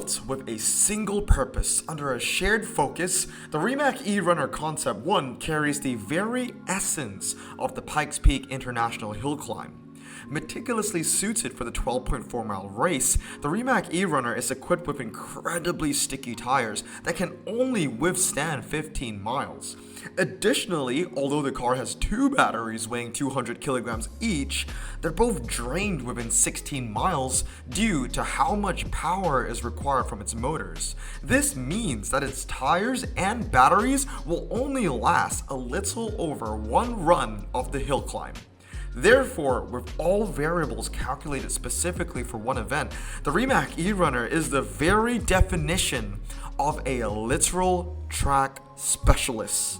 Built with a single purpose under a shared focus, the Rimac E-Runner Concept 1 carries the very essence of the Pikes Peak International Hill Climb. Meticulously suited for the 12.4-mile race, the Rimac E-Runner is equipped with incredibly sticky tires that can only withstand 15 miles. Additionally, although the car has two batteries weighing 200 kilograms each, they're both drained within 16 miles due to how much power is required from its motors. This means that its tires and batteries will only last a little over one run of the hill climb. Therefore, with all variables calculated specifically for one event, the Rimac E-Runner is the very definition of a literal track specialist.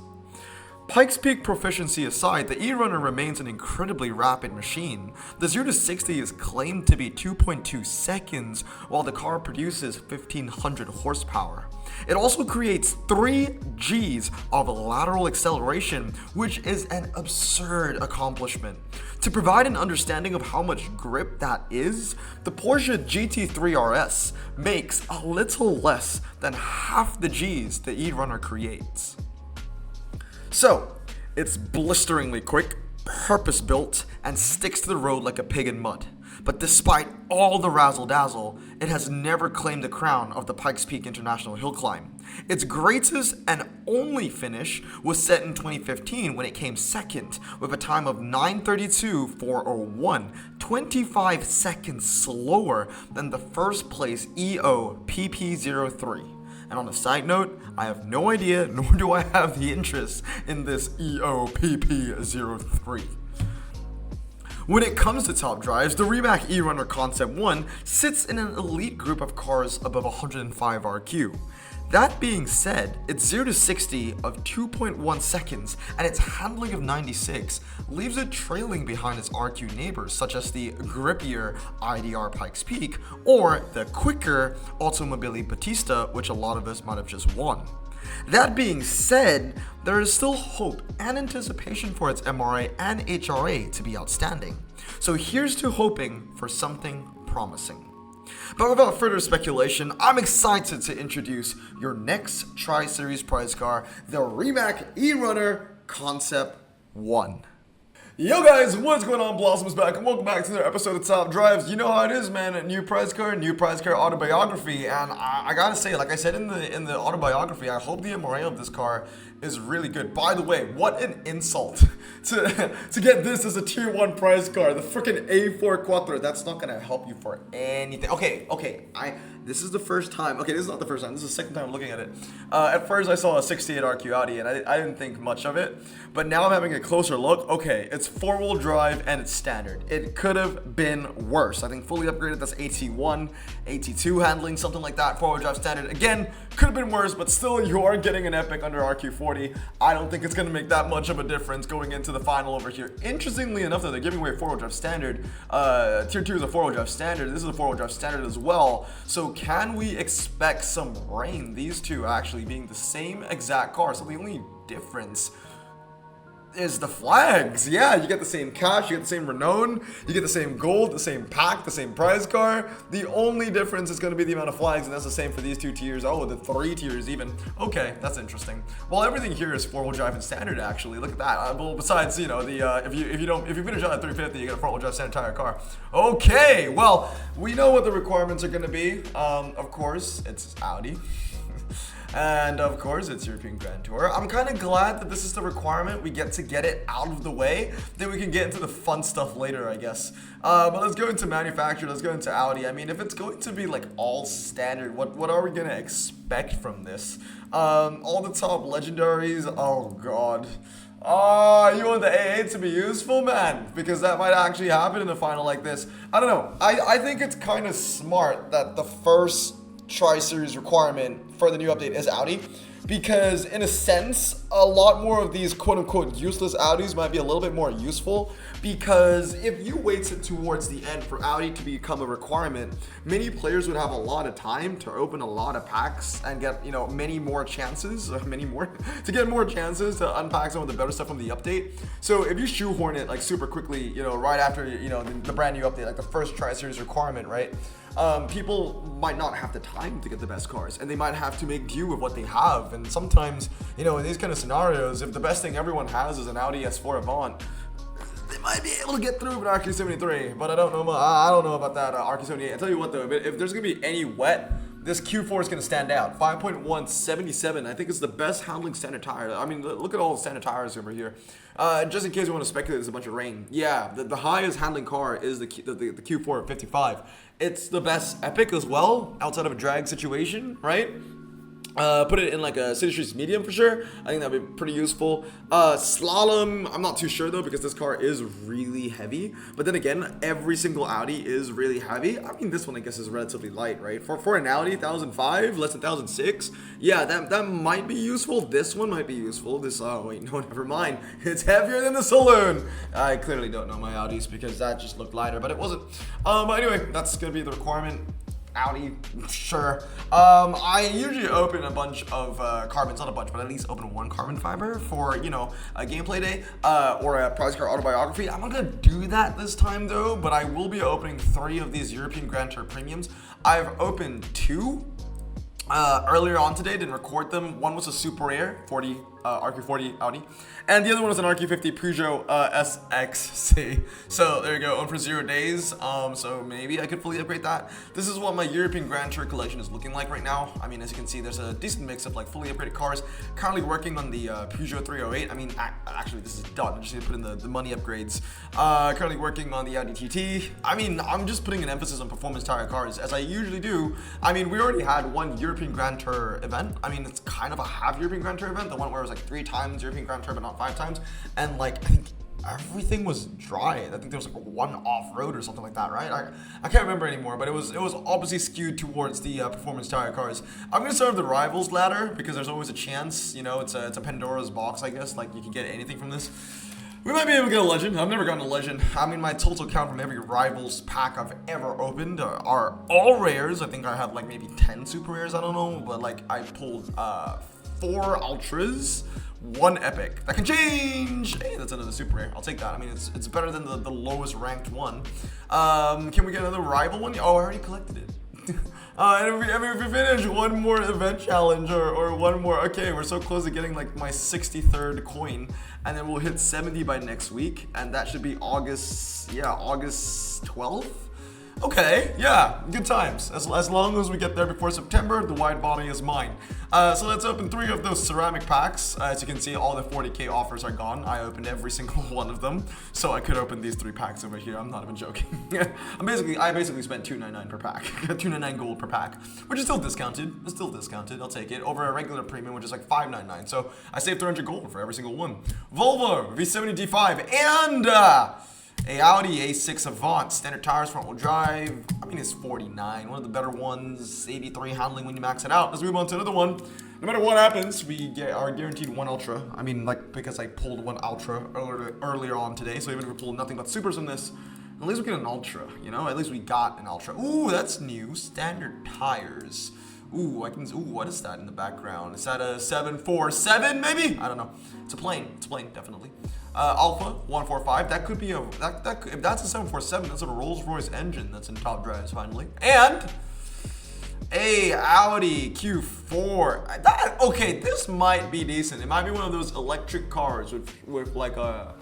Pikes Peak proficiency aside, the E-Runner remains an incredibly rapid machine. The 0 to 60 is claimed to be 2.2 seconds, while the car produces 1500 horsepower. It also creates 3 Gs of lateral acceleration, which is an absurd accomplishment. To provide an understanding of how much grip that is, the Porsche GT3 RS makes a little less than half the Gs the E-Runner creates. So, it's blisteringly quick, purpose-built, and sticks to the road like a pig in mud. But despite all the razzle-dazzle, it has never claimed the crown of the Pikes Peak International Hill Climb. Its greatest and only finish was set in 2015 when it came second, with a time of 9:32.401, 25 seconds slower than the first place EO PP03. And on a side note, I have no idea, nor do I have the interest in this EOPP03. When it comes to top drives, the Rimac E-Runner Concept 1 sits in an elite group of cars above 105 RQ. That being said, its 0 to 60 of 2.1 seconds and its handling of 96 leaves it trailing behind its RQ neighbors such as the grippier IDR Pikes Peak or the quicker Automobili Battista, which a lot of us might have just won. That being said, there is still hope and anticipation for its MRA and HRA to be outstanding. So here's to hoping for something promising. But without further speculation, I'm excited to introduce your next Tri-Series prize car, the Rimac E-Runner Concept 1. Yo guys, what's going on? Blossom's back and welcome back to another episode of Top Drives. You know how it is, man. New prize car autobiography. And I gotta say, like I said in the autobiography, I hope the MRA of this car is really good. By the way, what an insult to get this as a tier 1 prize car. The freaking A4 Quattro. That's not gonna help you for anything. Okay. This is the first time. Okay, this is not the first time. This is the second time I'm looking at it. At first, I saw a 68 RQ Audi, and I didn't think much of it. But now I'm having a closer look. Okay, it's 4-wheel drive, and it's standard. It could have been worse. I think fully upgraded, that's AT1, AT2 handling, something like that. 4-wheel drive standard. Again, could have been worse, but still, you are getting an epic under RQ40. I don't think it's going to make that much of a difference going into the final over here. Interestingly enough, though, they're giving away 4-wheel drive standard. Tier 2 is a 4-wheel drive standard. This is a 4-wheel drive standard as well. So can we expect some rain? These two actually being the same exact car. So the only difference is the flags. Yeah, you get the same cash, you get the same renown, you get the same gold, the same pack, the same prize car. The only difference is going to be the amount of flags, and that's the same for these 2 tiers. Oh, the 3 tiers even. Okay, that's interesting. Well, everything here is 4-wheel drive and standard actually. Look at that. Well, besides, you know, the if you finish out at 350, you get a 4-wheel drive standard tire car. Okay, well, we know what the requirements are going to be. Of course, it's Audi. And of course, it's European Grand Tour. I'm kind of glad that this is the requirement. We get to get it out of the way. Then we can get into the fun stuff later, I guess. But let's go into manufacturer. Let's go into Audi. I mean, if it's going to be like all standard, what are we going to expect from this? All the top legendaries. Oh, God. You want the AA to be useful, man? Because that might actually happen in a final like this. I don't know. I think it's kind of smart that the first Tri-Series requirement for the new update is Audi, because in a sense, a lot more of these quote-unquote useless Audis might be a little bit more useful, because if you waited towards the end for Audi to become a requirement, many players would have a lot of time to open a lot of packs and get, you know, many more chances to unpack some of the better stuff from the update. So if you shoehorn it like super quickly, you know, right after, you know, the brand new update, like the first Tri-Series requirement, right? people might not have the time to get the best cars, and they might have to make do with what they have. And sometimes, you know, in these kind of scenarios, if the best thing everyone has is an Audi S4 Avant, they might be able to get through with an RQ73, but I don't know about that RQ78. I tell you what though, if there's gonna be any wet, this Q4 is going to stand out. 5.1, 77. I think it's the best handling standard tire. I mean, look at all the standard tires over here. Just in case you want to speculate, there's a bunch of rain. Yeah, the highest handling car is the Q4 at 55. It's the best epic as well, outside of a drag situation, right? Put it in like a City Streets medium for sure. I think that'd be pretty useful. Slalom, I'm not too sure though, because this car is really heavy. But then again, every single Audi is really heavy. I mean, this one I guess is relatively light, right? For an Audi 1005, less than 1006, yeah, that might be useful. This one might be useful. This, oh wait, no, never mind. It's heavier than the Saloon. I clearly don't know my Audis because that just looked lighter, but it wasn't. But anyway, that's gonna be the requirement. Audi, sure. I usually open a bunch of carbons, not a bunch, but at least open one carbon fiber for, you know, a gameplay day or a prize car autobiography. I'm not gonna do that this time though, but I will be opening 3 of these European Grand Tour premiums. I've opened 2 earlier on today, didn't record them. One was a Super Rare 40 RQ40 Audi, and the other one was an RQ50 Peugeot SXC. So there you go, on for 0 days. So maybe I could fully upgrade that. This is what my European Grand Tour collection is looking like right now. I mean, as you can see, there's a decent mix of like fully upgraded cars. Currently working on the Peugeot 308. I mean, actually this is done. I just need to put in the money upgrades. Currently working on the Audi TT. I mean, I'm just putting an emphasis on performance tire cars as I usually do. I mean, we already had one European Grand Tour event. I mean, it's kind of a half European Grand Tour event. The one where it was like 3 times European Grand Tour, but not 5 times. And like, I think everything was dry. I think there was like one off-road or something like that, right? I can't remember anymore, but it was obviously skewed towards the performance tire cars. I'm gonna start with the rivals ladder because there's always a chance, you know, it's a Pandora's box, I guess. Like, you can get anything from this. We might be able to get a legend. I've never gotten a legend. I mean, my total count from every rivals pack I've ever opened are all rares. I think I had like maybe 10 super rares, I don't know, but like I pulled 4 ultras, 1 epic. That can change! Hey, that's another super rare. I'll take that. I mean, it's better than the lowest ranked one. Can we get another rival one? Oh, I already collected it. And if we finish one more event challenge or one more, okay, we're so close to getting like my 63rd coin, and then we'll hit 70 by next week, and that should be August 12th. Okay, yeah, good times. As long as we get there before September, the wide body is mine. So let's open 3 of those ceramic packs. As you can see, all the 40k offers are gone. I opened every single one of them, so I could open these 3 packs over here. I'm not even joking. I basically spent $2.99 per pack, $2.99 gold per pack, which is still discounted. It's still discounted. I'll take it over a regular premium, which is like $5.99. So I saved 300 gold for every single one. Volvo V70 D5 and a Audi A6 Avant, standard tires, front wheel drive. I mean, it's 49, one of the better ones. 83 handling when you max it out. Let's move on to another one. No matter what happens, we are guaranteed 1 Ultra. I mean, like, because I pulled 1 Ultra earlier on today, so even if we pull nothing but supers in this, at least we get an Ultra, you know? At least we got an Ultra. Ooh, that's new. Standard tires. Ooh, what is that in the background? Is that a 747 maybe? I don't know. It's a plane, definitely. Alpha 145. That could be if that's a 747, that's a Rolls-Royce engine that's in top drives finally. And a Audi Q4. Okay, this might be decent. It might be one of those electric cars with like a,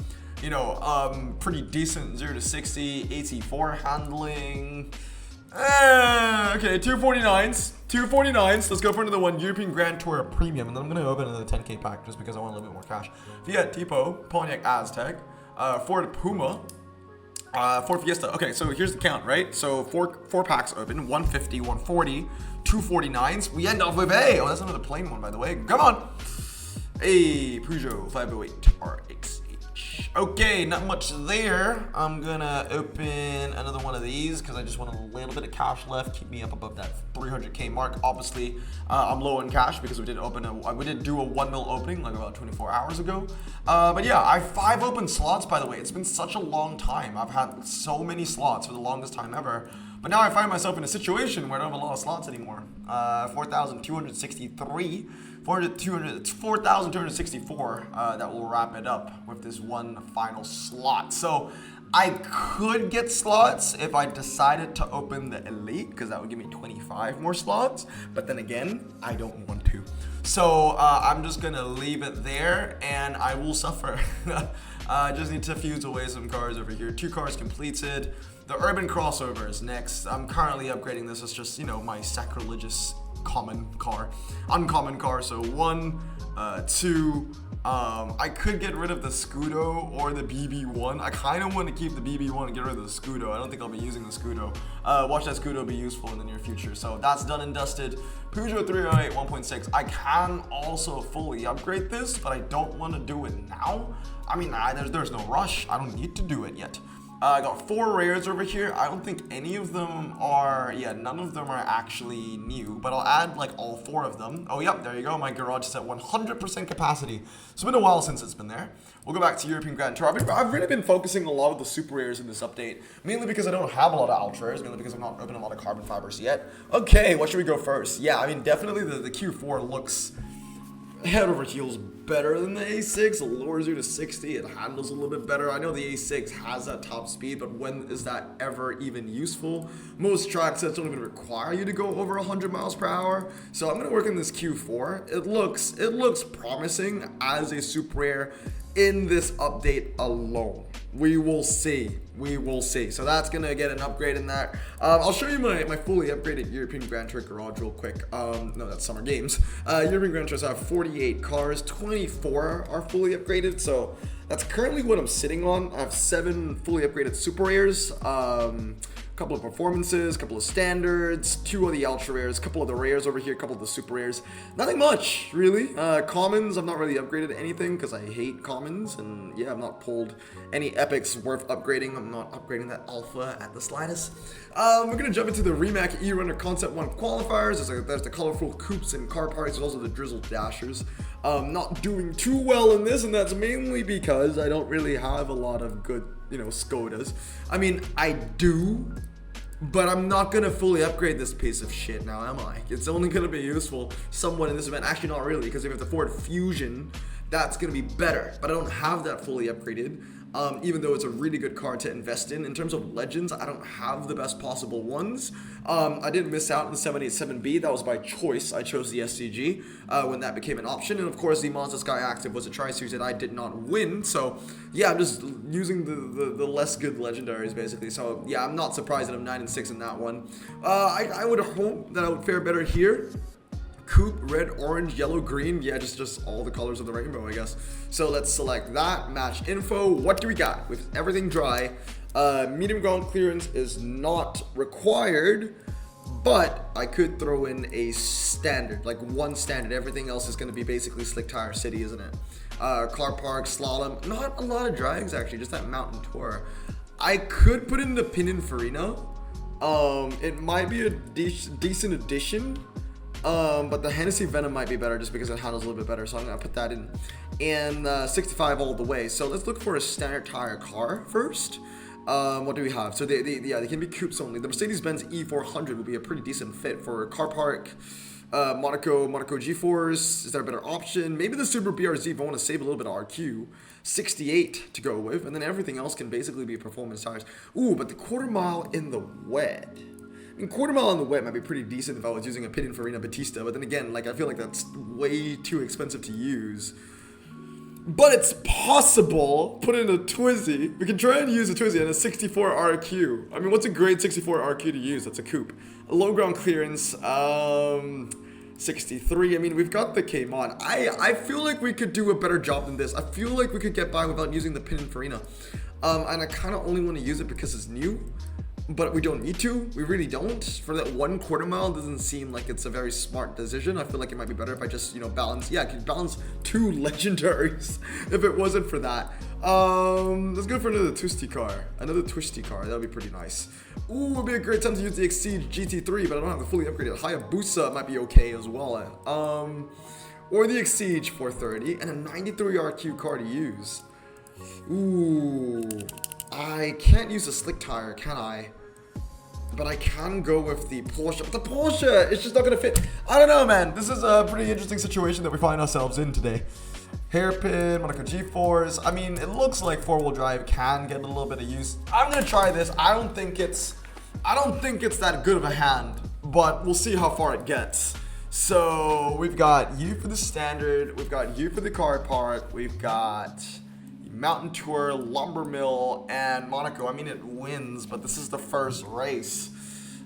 you know, pretty decent 0 to 60 AT4 handling. Okay, 249s. Let's go for another one. European Grand Tour Premium. And then I'm going to open another 10k pack just because I want a little bit more cash. Fiat Tipo, Pontiac Aztec, Ford Puma, Ford Fiesta. Okay, so here's the count, right? So four packs open. 150, 140, 249s. We end off with oh, that's another plain one, by the way. Come on. A Peugeot 508 RXH. Okay, not much there. I'm gonna open another one of these because I just want a little bit of cash left. Keep me up above that 300k mark. Obviously, I'm low in cash because we did do a 1 mil opening like about 24 hours ago. But yeah, I have 5 open slots, by the way. It's been such a long time. I've had so many slots for the longest time ever. But now I find myself in a situation where I don't have a lot of slots anymore. 4,263. 4,264. That will wrap it up with this one final slot. So I could get slots if I decided to open the Elite, because that would give me 25 more slots. But then again, I don't want to. So I'm just gonna leave it there, and I will suffer. I just need to fuse away some cars over here. 2 cars completed. The Urban Crossover is next. I'm currently upgrading this as just, you know, my sacrilegious uncommon car. So 1, 2. I could get rid of the Scudo or the BB1. I kind of want to keep the BB1 and get rid of the Scudo. I don't think I'll be using the Scudo. Watch that Scudo be useful in the near future. So that's done and dusted. Peugeot 308 1.6. I can also fully upgrade this, but I don't want to do it now. I mean, there's no rush. I don't need to do it yet. I got 4 rares over here. I don't think any of them are, none of them are actually new, but I'll add like all 4 of them. Oh, yep, there you go. My garage is at 100% capacity. It's been a while since it's been there. We'll go back to European Grand Tour. I've really been focusing a lot of the super rares in this update, mainly because I don't have a lot of ultra rares, mainly because I've not opened a lot of carbon fibers yet. Okay, what should we go first? Yeah, I mean, definitely the Q4 looks head over heels better than the A6. It lowers you to 60. It handles a little bit better. I know the A6 has that top speed, but when is that ever even useful? Most track sets don't even require you to go over 100 miles per hour. So I'm gonna work in this Q4. It looks promising as a super rare in this update alone. We will see. So that's gonna get an upgrade in that. I'll show you my fully upgraded European Grand Tour garage real quick. No, that's Summer Games. European Grand Tours have 48 cars, 24 are fully upgraded. So that's currently what I'm sitting on. I have 7 fully upgraded super rares. Couple of performances, couple of standards, 2 of the ultra rares, couple of the rares over here, couple of the super rares. Nothing much, really. Commons, I've not really upgraded anything because I hate commons, and yeah, I've not pulled any epics worth upgrading. I'm not upgrading that alpha at the slightest. We're gonna jump into the Rimac E-Runner Concept 1 qualifiers. There's the colorful coupes and car parts, there's also the drizzled dashers. Not doing too well in this, and that's mainly because I don't really have a lot of good, Skodas. I mean, I do, but I'm not gonna fully upgrade this piece of shit now, am I? It's only gonna be useful somewhat in this event. Actually, not really, because if you have the Ford Fusion, that's gonna be better. But I don't have that fully upgraded, even though it's a really good car to invest in. In terms of legends, I don't have the best possible ones. I did miss out on the 787B. That was by choice. I chose the SCG when that became an option. And of course, the Mazda Sky Active was a tri-series that I did not win. So yeah, I'm just using the less good legendaries, basically. So yeah, I'm not surprised that I'm 9 and 6 in that one. I would hope that I would fare better here. Coupe, red, orange, yellow, green. Yeah, just all the colors of the rainbow, I guess. So let's select that, match info. What do we got? With everything dry, medium ground clearance is not required, but I could throw in a standard, like 1 standard. Everything else is gonna be basically slick tire city, isn't it? Car park, slalom, not a lot of drags actually, just that mountain tour. I could put in the Pininfarina. It might be a decent addition. But the Hennessy Venom might be better just because it handles a little bit better, so I'm gonna put that in. And 65 all the way. So let's look for a standard tire car first. What do we have? So they can be coupes only. The Mercedes-Benz E400 would be a pretty decent fit for car park. Monaco G-Force, is there a better option? Maybe the Super BRZ if I want to save a little bit of RQ. 68 to go with, and then everything else can basically be performance tires. Ooh, but the quarter mile in the wet. Quarter mile on the wet might be pretty decent if I was using a Pininfarina Battista, but then again, like, I feel like that's way too expensive to use. But it's possible. Put in a Twizy. We can try and use a Twizy and a 64 RQ. I mean, what's a great 64 RQ to use? That's a coupe. A low ground clearance, 63. I mean, we've got the Cayman. I feel like we could do a better job than this. I feel like we could get by without using the Pininfarina. And I kind of only want to use it because it's new. But we don't need to. We really don't. For that 1 quarter mile, doesn't seem like it's a very smart decision. I feel like it might be better if I just, balance. Yeah, I could balance 2 legendaries if it wasn't for that. Let's go for another twisty car. Another twisty car. That would be pretty nice. Ooh, it would be a great time to use the Exceed GT3, but I don't have the fully upgraded Hayabusa. Might be okay as well. Or the Exceed 430 and a 93 RQ car to use. Ooh, I can't use a slick tire, can I? But I can go with the Porsche. But the Porsche, it's just not going to fit. I don't know, man. This is a pretty interesting situation that we find ourselves in today. Hairpin, Monaco G4s. I mean, it looks like four-wheel drive can get a little bit of use. I'm gonna try this. I don't think it's that good of a hand, but we'll see how far it gets. So we've got U for the standard, we've got U for the car park, we've got Mountain Tour, Lumber Mill, and Monaco. I mean, it wins, but this is the first race.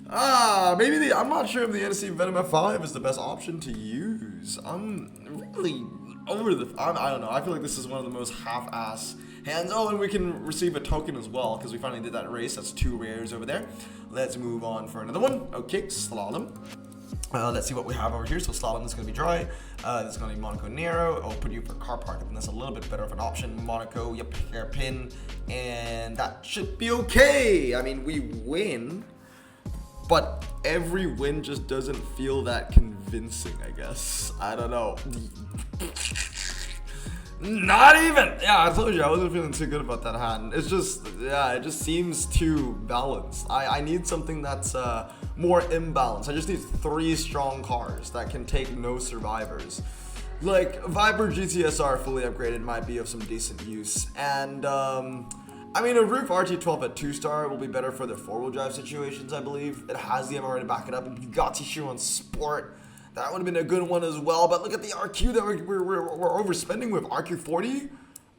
Maybe I'm not sure if the NSC Venom F5 is the best option to use. I'm really over the, I don't know. I feel like this is one of the most half-ass hands. Oh, and we can receive a token as well because we finally did that race. That's 2 rares over there. Let's move on for another one. Okay, slalom. Let's see what we have over here. So slalom is going to be dry. This is going to be Monaco Nero. I'll put you for car park, and that's a little bit better of an option. Monaco, yep, hairpin, and that should be okay. I mean, we win, but every win just doesn't feel that convincing, I guess. I don't know. Not even. Yeah, I told you I wasn't feeling too good about that hand. It's just, yeah, it just seems too balanced. I need something that's more imbalanced. I just need 3 strong cars that can take no survivors. Like Viper GTSR fully upgraded might be of some decent use, and I mean, a Roof RT12 at 2-star will be better for the 4-wheel drive situations, I believe. It has the MRA to back it up. And Bugatti Chiron Sport, that would have been a good one as well. But look at the RQ that we're overspending with. RQ40?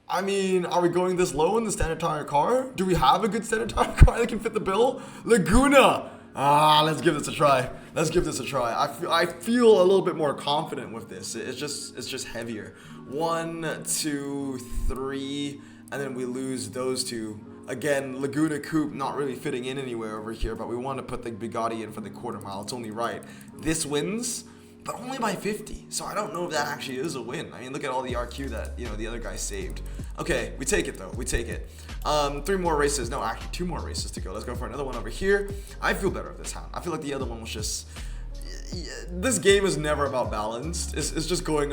I mean, are we going this low in the standard tire car? Do we have a good standard tire car that can fit the bill? Laguna! Let's give this a try. Let's give this a try. I feel a little bit more confident with this. It's just heavier. 1, 2, 3... and then we lose those 2. Again, Laguna Coupe not really fitting in anywhere over here, but we want to put the Bugatti in for the quarter mile. It's only right. This wins, but only by 50. So I don't know if that actually is a win. I mean, look at all the RQ that, you know, the other guy saved. Okay, we take it though. We take it. 3 more races. No, actually 2 more races to go. Let's go for another one over here. I feel better with this hand. I feel like the other one was just... This game is never about balance. It's just going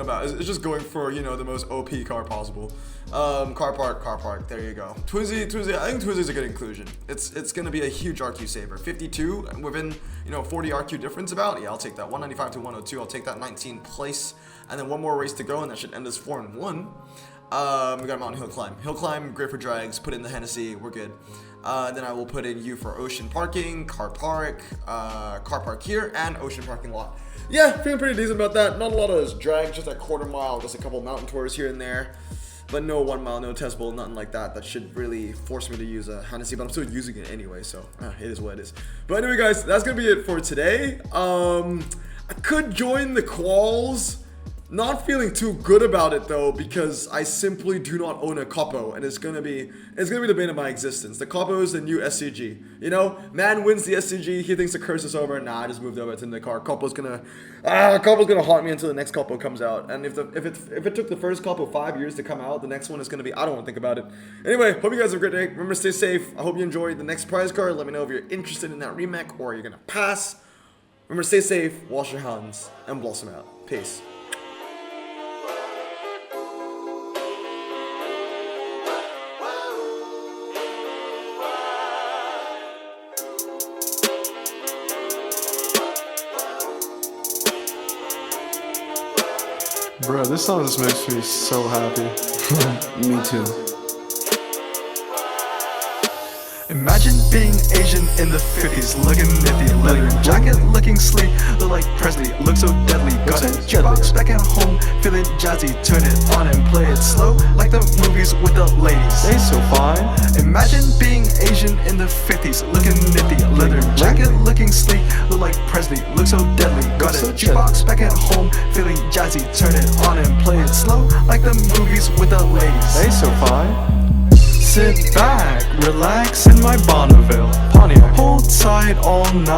for, you know, the most OP car possible. Car park. There you go. Twizy. I think Twizy's a good inclusion. It's gonna be a huge RQ saver. 52 within, you know, 40 RQ difference about. Yeah, I'll take that. 195 to 102. I'll take that 19th place, and then 1 more race to go, and that should end us 4-1. We got a Mountain Hill Climb. Hill Climb, great for drags. Put in the Hennessy. We're good. Then I will put in U for ocean parking, car park here, and ocean parking lot. Yeah, feeling pretty decent about that. Not a lot of drag, just a quarter mile, just a couple mountain tours here and there. But no 1 mile, no test bowl, nothing like that. That should really force me to use a Hennessy, but I'm still using it anyway, so it is what it is. But anyway, guys, that's gonna be it for today. I could join the quals. Not feeling too good about it though, because I simply do not own a Capo, and it's gonna be the bane of my existence. The Capo is the new SCG. You know, man wins the SCG, he thinks the curse is over. Nah, I just moved over to the car. Capo's gonna haunt me until the next Capo comes out. And if it took the first Capo 5 years to come out, the next one is gonna be, I don't want to think about it. Anyway, hope you guys have a great day. Remember to stay safe. I hope you enjoyed the next prize card. Let me know if you're interested in that remake or you're gonna pass. Remember to stay safe, wash your hands, and blossom out. Peace. Bro, this song just makes me so happy. Me too. Imagine being Asian in the 50s, looking nifty, leather jacket, looking sleek, look like Presley, look so deadly. Got a jukebox back at home, feeling jazzy, turn it on and play it slow, like the movies with the ladies. They so fine. Imagine being Asian in the 50s, looking nifty, leather jacket, looking sleek, look like Presley, look so deadly. Got a jukebox back at home, feeling jazzy, turn it on and play it slow, like the movies with the ladies. They so fine. Sit back, relax in my Bonneville Pontiac. Hold tight all night.